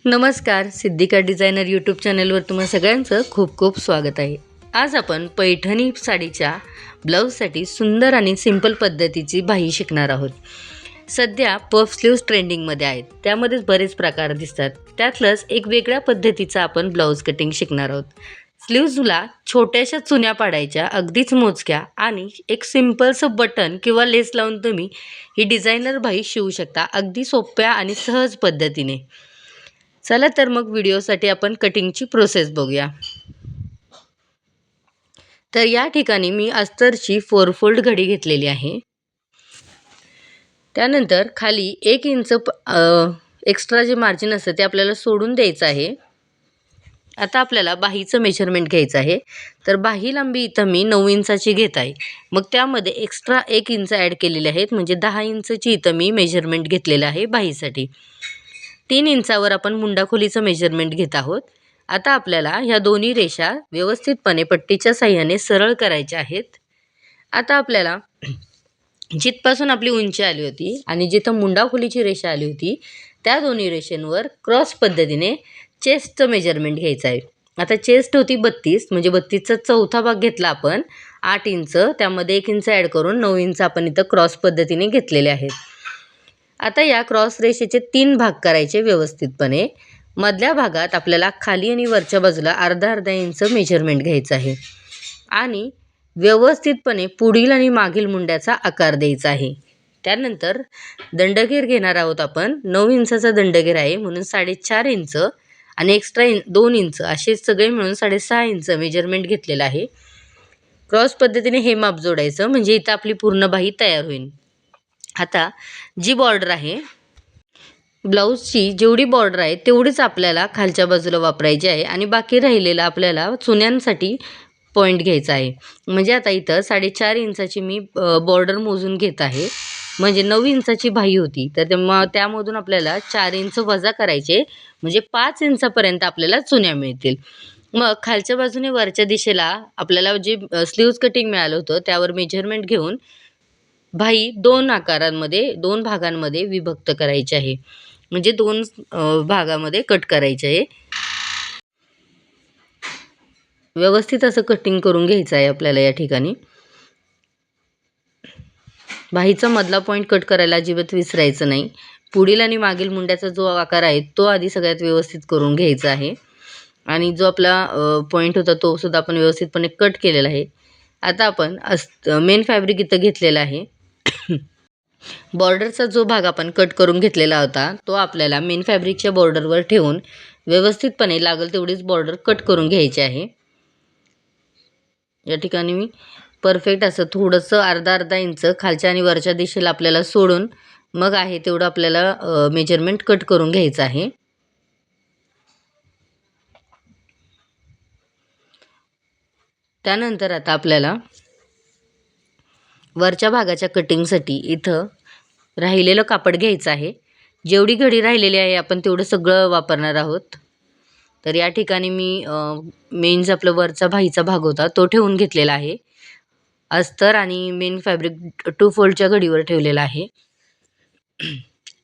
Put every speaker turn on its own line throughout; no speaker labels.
नमस्कार, Siddhika designer YouTube चॅनलवर तुम्हा सगळ्यांचं खूप खूप स्वागत आहे. आज आपण पैठणी साडीच्या ब्लाऊजसाठी सुंदर आणि सिंपल पद्धतीची बाही शिकणार आहोत. सध्या पफ स्लीव्ज ट्रेंडिंगमध्ये आहेत. त्यामध्येच बरेच प्रकार दिसतात. त्यातलंच एक वेगळ्या पद्धतीचं आपण ब्लाऊज कटिंग शिकणार आहोत. स्लीव्जला छोट्याशा चुन्या पाडायच्या, अगदीच मोजक्या, आणि एक सिंपलचं बटन किंवा लेस लावून तुम्ही ही डिझायनर बाही शिवू शकता, अगदी सोप्या आणि सहज पद्धतीने. चला तर मग व्हिडिओसाठी आपण कटिंगची प्रोसेस बघूया. तर या ठिकाणी मी अस्तरची 4 फोल्ड घडी घेतलेली आहे. त्यानंतर खाली 1 इंच एक्स्ट्रा जे मार्जिन असतं ते आपल्याला सोडून द्यायचं आहे. आता आपल्याला बाहीचं मेजरमेंट घ्यायचं आहे. तर बाही लांबी इथं मी 9 इंचाची घेत आहे. मग त्यामध्ये एक्स्ट्रा 1 इंच ॲड केलेले आहेत, म्हणजे 10 इंचची इथं मी मेजरमेंट घेतलेलं आहे बाहीसाठी. 3 इंचावर आपण मुंडा खोलीचं मेजरमेंट घेत आहोत. आता आपल्याला ह्या दोन्ही रेषा व्यवस्थितपणे पट्टीच्या साहाय्याने सरळ करायच्या आहेत. आता आपल्याला जिथपासून आपली उंची आली होती आणि जिथं मुंडा खोलीची रेषा आली होती त्या दोन्ही रेषेंवर क्रॉस पद्धतीने चेस्टचं मेजरमेंट घ्यायचं आहे. आता चेस्ट होती 32, म्हणजे 32चा चौथा भाग घेतला आपण 8 इंच, त्यामध्ये 1 इंच ॲड करून 9 इंच आपण इथं क्रॉस पद्धतीने घेतलेले आहेत. आता या क्रॉस रेषेचे 3 भाग करायचे व्यवस्थितपणे. मधल्या भागात आपल्याला खाली आणि वरच्या बाजूला अर्धा इंच मेजरमेंट घ्यायचं आहे आणि व्यवस्थितपणे पुढील आणि मागील मुंड्याचा आकार द्यायचा आहे. त्यानंतर दंडघेर घेणार आहोत आपण. 9 इंचाचा दंडघेर आहे, म्हणून 4.5 इंच आणि एक्स्ट्रा 2 इंच असे सगळे मिळून 6.5 इंच मेजरमेंट घेतलेलं आहे. क्रॉस पद्धतीने हे माप जोडायचं, म्हणजे इथं आपली पूर्ण बाही तयार होईल. आता जी बॉर्डर आहे, ब्लाऊजची जेवढी बॉर्डर आहे तेवढीच आपल्याला खालच्या बाजूला वापरायची आहे आणि बाकी राहिलेला आपल्याला चुन्यांसाठी पॉईंट घ्यायचा आहे. म्हणजे आता इथं 4.5 इंचाची मी बॉर्डर मोजून घेत आहे. म्हणजे 9 इंचाची बाही होती, तर त्यामधून आपल्याला 4 इंच वजा करायचे, म्हणजे 5 इंचापर्यंत आपल्याला चुन्या मिळतील. मग खालच्या बाजूने वरच्या दिशेला आपल्याला जे स्लीव्ज कटिंग मिळालं होतं त्यावर मेजरमेंट घेऊन बाही 2 आकारांमध्ये 2 भागांमध्ये विभक्त करायची आहे, म्हणजे 2 भागामध्ये कट करायचे आहे. व्यवस्थित असं कटिंग करून घ्यायचं आहे आपल्याला. या ठिकाणी बाहीचा मधला पॉईंट कट करायला अजिबात विसरायचं नाही. पुढील आणि मागील मुंड्याचा जो आकार आहे तो आधी सगळ्यात व्यवस्थित करून घ्यायचा आहे आणि जो आपला पॉईंट होता तो सुद्धा आपण व्यवस्थितपणे कट केलेला आहे. आता आपण मेन फॅब्रिक इथं घेतलेला आहे. बॉर्डरचा जो भाग आपण कट करून घेतलेला होता तो आपल्याला मेन फॅब्रिकच्या बॉर्डरवर ठेवून व्यवस्थितपणे लागेल तेवढीच बॉर्डर कट करून घ्यायची आहे. या ठिकाणी मी परफेक्ट असं थोडंसं अर्धा इंच खालच्या आणि वरच्या दिशेला आपल्याला सोडून मग आहे तेवढं आपल्याला मेजरमेंट कट करून घ्यायचं आहे. त्यानंतर आता आपल्याला वरच्या भागाच्या कटिंगसाठी इथं राहिलेलं कापड घ्यायचं आहे. जेवढी घडी राहिलेली आहे आपण तेवढं सगळं वापरणार आहोत. तर या ठिकाणी मी मेन आपलं वरचा बाहीचा भाग होता तो ठेवून घेतलेला आहे. अस्तर आणि मेन फॅब्रिक 2 फोल्डच्या घडीवर ठेवलेलं आहे.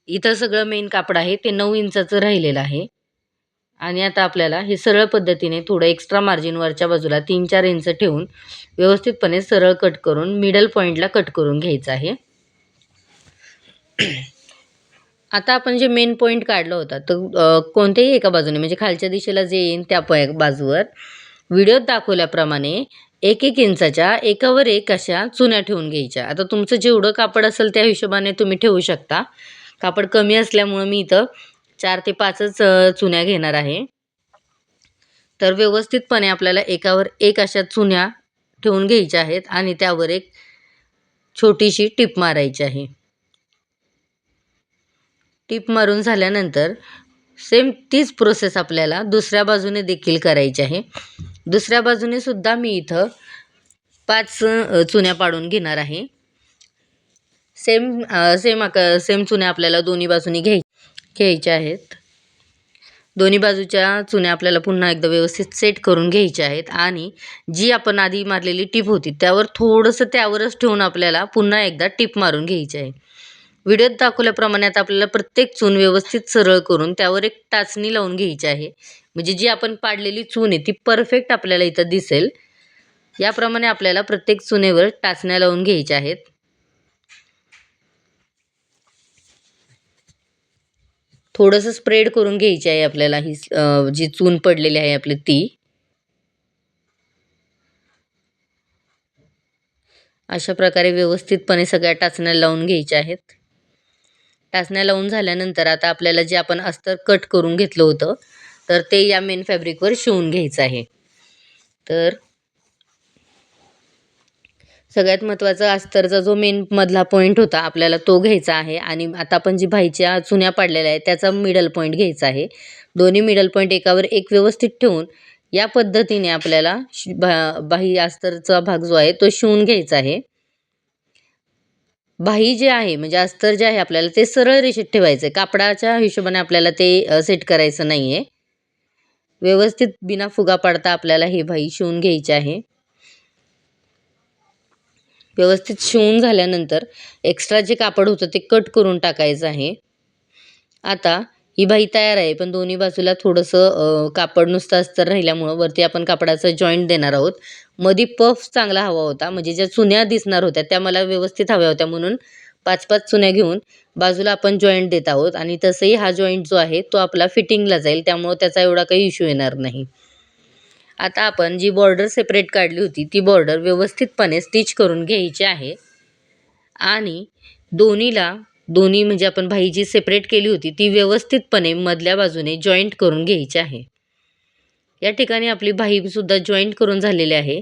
इथं सगळं मेन कापड आहे ते 9 इंचाचं राहिलेलं आहे आणि आता आपल्याला हे सरळ पद्धतीने थोडं एक्स्ट्रा मार्जिन वरच्या बाजूला 3-4 इंच ठेवून व्यवस्थितपणे सरळ कट करून मिडल पॉईंटला कट करून घ्यायचं आहे. आता आपण जे मेन पॉईंट काढला होता तर कोणत्याही एका बाजूने, म्हणजे खालच्या दिशेला जे येईल त्या बाजूवर व्हिडिओत दाखवल्याप्रमाणे 1-1 इंचाच्या एकावर एक अशा चुन्या ठेवून घ्यायच्या. आता तुमचं जेवढं कापड असेल त्या हिशोबाने तुम्ही ठेवू शकता. कापड कमी असल्यामुळं मी इथं 4 ते 5च चुन्या घेणार आहे. तर व्यवस्थितपणे आपल्याला एकावर एक अशा चुन्या ठेवून घ्यायच्या आहेत आणि त्यावर एक छोटीशी टिप मारायची आहे. टिप मारून झाल्यानंतर सेम तीच प्रोसेस आपल्याला दुसऱ्या बाजूने देखील करायची आहे. दुसऱ्या बाजूने सुद्धा मी इथं 5 चुन्या पाडून घेणार आहे. सेम चुन्या आपल्याला दोन्ही बाजूनी घ्यायच्या आहेत. दोन्ही बाजूच्या चुन्या आपल्याला पुन्हा एकदा व्यवस्थित सेट करून घ्यायच्या आहेत आणि जी आपण आधी मारलेली टिप होती त्यावर थोडंसं त्यावरच ठेवून आपल्याला पुन्हा एकदा टिप मारून घ्यायची आहे. व्हिडिओत दाखवल्याप्रमाणे आता आपल्याला प्रत्येक चून व्यवस्थित सरळ करून त्यावर एक टाचणी लावून घ्यायची आहे. म्हणजे जी आपण पाडलेली चून आहे ती परफेक्ट आपल्याला इथं दिसेल. याप्रमाणे आपल्याला प्रत्येक चुनेवर टाचण्या लावून घ्यायच्या आहेत. थोडंसं स्प्रेड करून घ्यायची आहे आपल्याला ही जी चून पडलेली आहे आपली ती. अशा प्रकारे व्यवस्थितपणे सगळ्या टाचण्या लावून घ्यायच्या आहेत. टाचण्या लावून झाल्यानंतर आता आपल्याला जे आपण अस्तर कट करून घेतलं होतं तर ते या मेन फॅब्रिकवर शिवून घ्यायचं आहे. तर सगळ्यात महत्त्वाचा अस्तरचा जो मेन मधला पॉईंट होता आपल्याला तो घ्यायचा आहे. आणि आता आपण जी बाहीच्या चुन्या पाडलेल्या आहेत त्याचा मिडल पॉईंट घ्यायचा आहे. दोन्ही मिडल पॉईंट एकावर एक व्यवस्थित ठेवून या पद्धतीने आपल्याला बाही अस्तरचा भाग जो आहे तो शिवून घ्यायचा आहे. बाही जे आहे म्हणजे अस्तर जे आहे आपल्याला ते सरळ रेषेत ठेवायचं आहे. कापडाच्या हिशोबाने आपल्याला ते सेट करायचं नाही आहे. व्यवस्थित बिना फुगा पाडता आपल्याला ही बाही शिवून घ्यायची आहे. व्यवस्थित शिवून झाल्यानंतर एक्स्ट्रा जे कापड होतं ते कट करून टाकायचं आहे. आता ही बाही तयार आहे, पण दोन्ही बाजूला थोडंसं कापड नुसतं अस्तर राहिल्यामुळं वरती आपण कापडाचा जॉईंट देणार आहोत. मध्ये पफ चांगला हवा होता, म्हणजे ज्या चुन्या दिसणार होत्या त्या मला व्यवस्थित हव्या होत्या, म्हणून 5-5 चुन्या घेऊन बाजूला आपण जॉईंट देत आहोत. आणि तसंही हा जॉईंट जो आहे तो आपला फिटिंगला जाईल, त्यामुळं त्याचा एवढा काही इश्यू येणार नाही. आता आपण जी बॉर्डर सेपरेट काढली होती ती बॉर्डर व्यवस्थितपणे स्टिच करून घ्यायची आहे. आणि दोन्ही म्हणजे आपण बाही जी सेपरेट केली होती ती व्यवस्थितपणे मधल्या बाजूने जॉईंट करून घ्यायची आहे. या ठिकाणी आपली बाही सुद्धा जॉईंट करून झालेली आहे.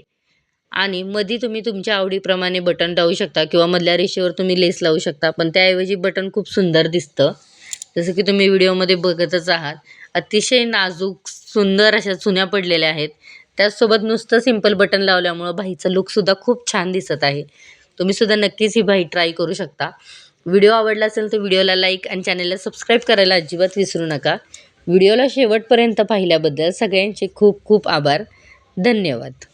आणि मध्ये तुम्ही तुमच्या आवडीप्रमाणे बटन लावू शकता किंवा मधल्या रेषेवर तुम्ही लेस लावू शकता, पण त्याऐवजी बटन खूप सुंदर दिसतं. जसं की तुम्ही व्हिडिओमध्ये बघतच आहात. अतिशय नाजूक सुंदर अशा चुन्या पडलेल्या आहेत. त्याचसोबत नुसतं सिंपल बटन लावल्यामुळं बाहीचा लुकसुद्धा खूप छान दिसत आहे. तुम्ही सुद्धा नक्कीच ही बाही ट्राय करू शकता. व्हिडिओ आवडला असेल तर व्हिडिओला लाईक आणि चॅनलला सबस्क्राईब करायला अजिबात विसरू नका. व्हिडिओला शेवटपर्यंत पाहिल्याबद्दल सगळ्यांचे खूप खूप आभार. धन्यवाद.